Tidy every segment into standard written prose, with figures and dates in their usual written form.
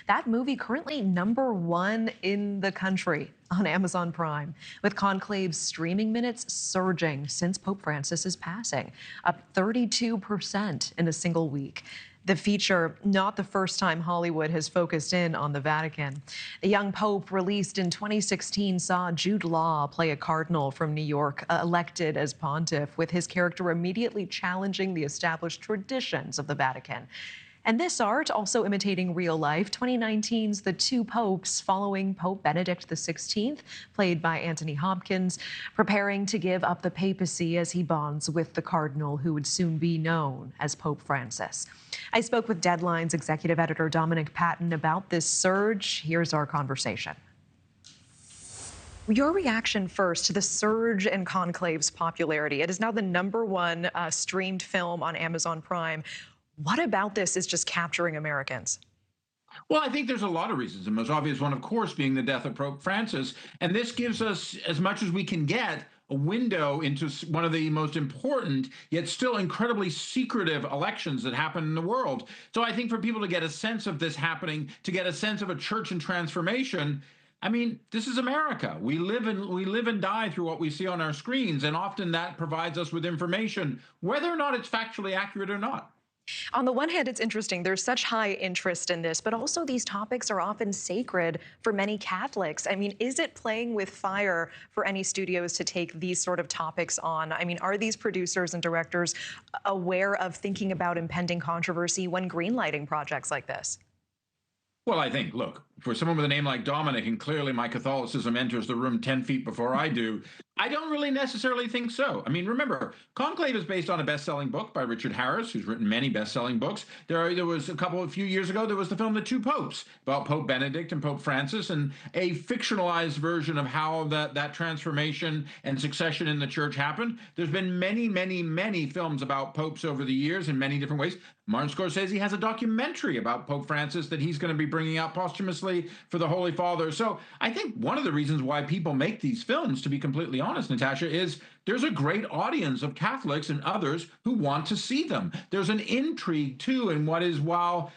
That movie currently #1 in the country on Amazon Prime, with Conclave's streaming minutes surging since Pope Francis's passing, up 32% in a single week. The feature, not the first time Hollywood has focused in on the Vatican. The young pope, released in 2016, saw Jude Law play a cardinal from New York, elected as pontiff, with his character immediately challenging the established traditions of the Vatican. And this art, also imitating real life, 2019's The Two Popes, following Pope Benedict XVI, played by Anthony Hopkins, preparing to give up the papacy as he bonds with the cardinal who would soon be known as Pope Francis. I spoke with Deadline's executive editor Dominic Patten about this surge. Here's our conversation. Your reaction first to the surge in Conclave's popularity. It is now the #1 streamed film on Amazon Prime. What about this is just capturing Americans? Well, I think there's a lot of reasons. The most obvious one, of course, being the death of Pope Francis. And this gives us, as much as we can get, a window into one of the most important, yet still incredibly secretive elections that happen in the world. So I think for people to get a sense of this happening, to get a sense of a church in transformation, I mean, this is America. We live and die through what we see on our screens, and often that provides us with information, whether or not it's factually accurate or not. On the one hand, it's interesting. There's such high interest in this, but also these topics are often sacred for many Catholics. I mean, is it playing with fire for any studios to take these sort of topics on? I mean, are these producers and directors aware of thinking about impending controversy when greenlighting projects like this? Well, I think, look, for someone with a name like Dominic, and clearly my Catholicism enters the room 10 feet before I do, I don't really necessarily think so. I mean, remember, Conclave is based on a best-selling book by Richard Harris, who's written many best-selling books. There was a few years ago, there was the film The Two Popes, about Pope Benedict and Pope Francis, and a fictionalized version of how that transformation and succession in the church happened. There's been many, many, many films about popes over the years in many different ways. Martin Scorsese has a documentary about Pope Francis that he's going to be bringing out posthumously for the Holy Father. So I think one of the reasons why people make these films, to be completely honest, Natasha, is there's a great audience of Catholics and others who want to see them. There's an intrigue, too, in what is, while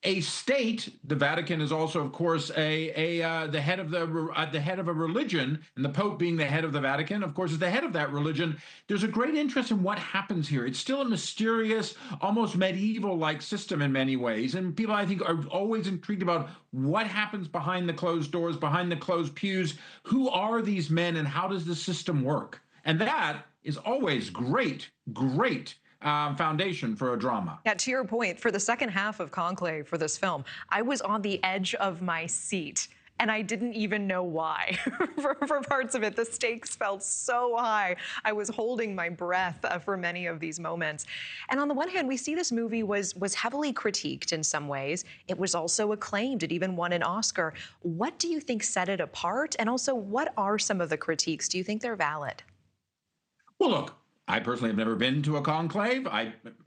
a state, the Vatican is also, of course, the head of a religion, and the Pope being the head of the Vatican, of course, is the head of that religion. There's a great interest in what happens here. It's still a mysterious, almost medieval-like system in many ways, and people, I think, are always intrigued about what happens behind the closed doors, behind the closed pews. Who are these men, and how does the system work? And that is always great foundation for a drama. Yeah, to your point, for the second half of Conclave for this film, I was on the edge of my seat, and I didn't even know why. for parts of it, the stakes felt so high. I was holding my breath for many of these moments. And on the one hand, we see this movie was heavily critiqued in some ways. It was also acclaimed. It even won an Oscar. What do you think set it apart? And also, what are some of the critiques? Do you think they're valid? Well, look, I personally have never been to a conclave.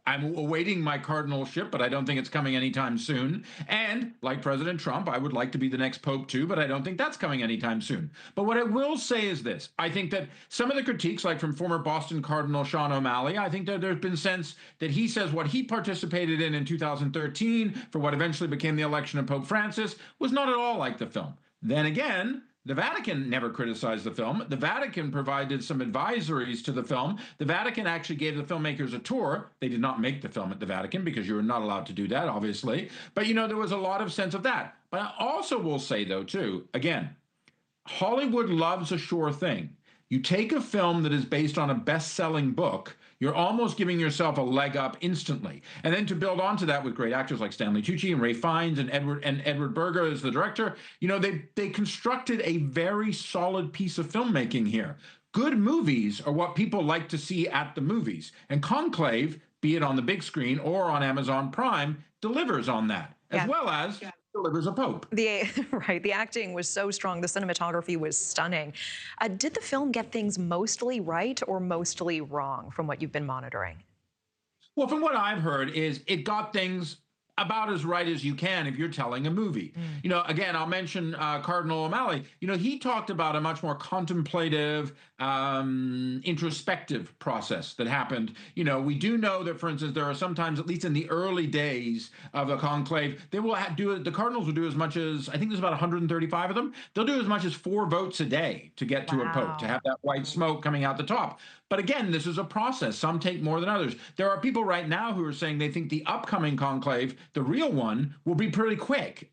I'm awaiting my cardinalship, but I don't think it's coming anytime soon. And like President Trump, I would like to be the next pope too, but I don't think that's coming anytime soon. But what I will say is this. I think that some of the critiques, like from former Boston Cardinal Sean O'Malley, I think that there's been sense that he says what he participated in 2013 for what eventually became the election of Pope Francis was not at all like the film. Then again, the Vatican never criticized the film. The Vatican provided some advisories to the film. The Vatican actually gave the filmmakers a tour. They did not make the film at the Vatican because you were not allowed to do that, obviously. But, you know, there was a lot of sense of that. But I also will say, though, too, again, Hollywood loves a sure thing. You take a film that is based on a best-selling book, you're almost giving yourself a leg up instantly. And then to build onto that with great actors like Stanley Tucci and Ralph Fiennes and Edward Berger as the director, you know, they constructed a very solid piece of filmmaking here. Good movies are what people like to see at the movies. And Conclave, be it on the big screen or on Amazon Prime, delivers on that, as well as delivers a pope. The acting was so strong. The cinematography was stunning. Did the film get things mostly right or mostly wrong from what you've been monitoring? Well, from what I've heard is it got things about as right as you can if you're telling a movie. You know, again, I'll mention Cardinal O'Malley. You know, he talked about a much more contemplative, introspective process that happened. You know, we do know that, for instance, there are sometimes, at least in the early days of the conclave, they will do it. The cardinals will do as much as, I think there's about 135 of them. They'll do as much as 4 votes a day to get to a pope, to have that white smoke coming out the top. But again, this is a process. Some take more than others. There are people right now who are saying they think the upcoming conclave, the real one, will be pretty quick.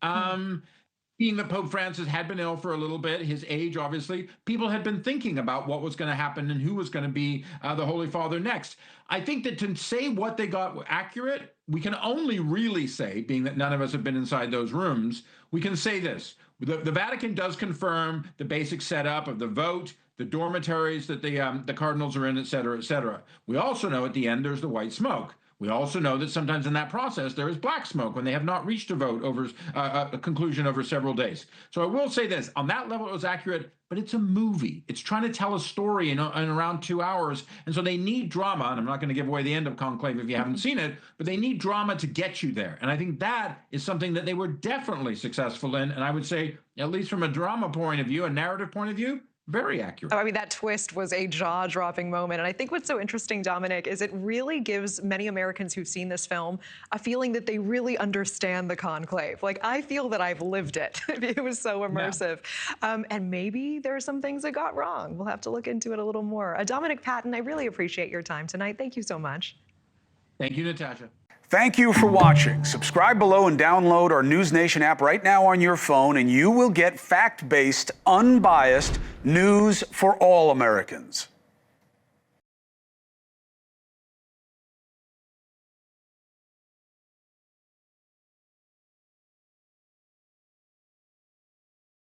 Being that Pope Francis had been ill for a little bit, his age, obviously, people had been thinking about what was going to happen and who was going to be the Holy Father next. I think that to say what they got accurate, we can only really say, being that none of us have been inside those rooms, we can say this. The Vatican does confirm the basic setup of the vote, the dormitories that the cardinals are in, et cetera, et cetera. We also know at the end there's the white smoke. We also know that sometimes in that process there is black smoke when they have not reached a vote over a conclusion over several days. So I will say this, on that level it was accurate, but it's a movie. It's trying to tell a story in around 2 hours, and so they need drama, and I'm not going to give away the end of Conclave if you haven't seen it, but they need drama to get you there. And I think that is something that they were definitely successful in, and I would say, at least from a drama point of view, a narrative point of view, very accurate. I mean, that twist was a jaw-dropping moment. And I think what's so interesting, Dominic, is it really gives many Americans who've seen this film a feeling that they really understand the conclave. Like, I feel that I've lived it. It was so immersive. Yeah. And maybe there are some things that got wrong. We'll have to look into it a little more. Dominic Patten, I really appreciate your time tonight. Thank you so much. Thank you, Natasha. Thank you for watching. Subscribe below and download our NewsNation app right now on your phone, and you will get fact-based, unbiased news for all Americans.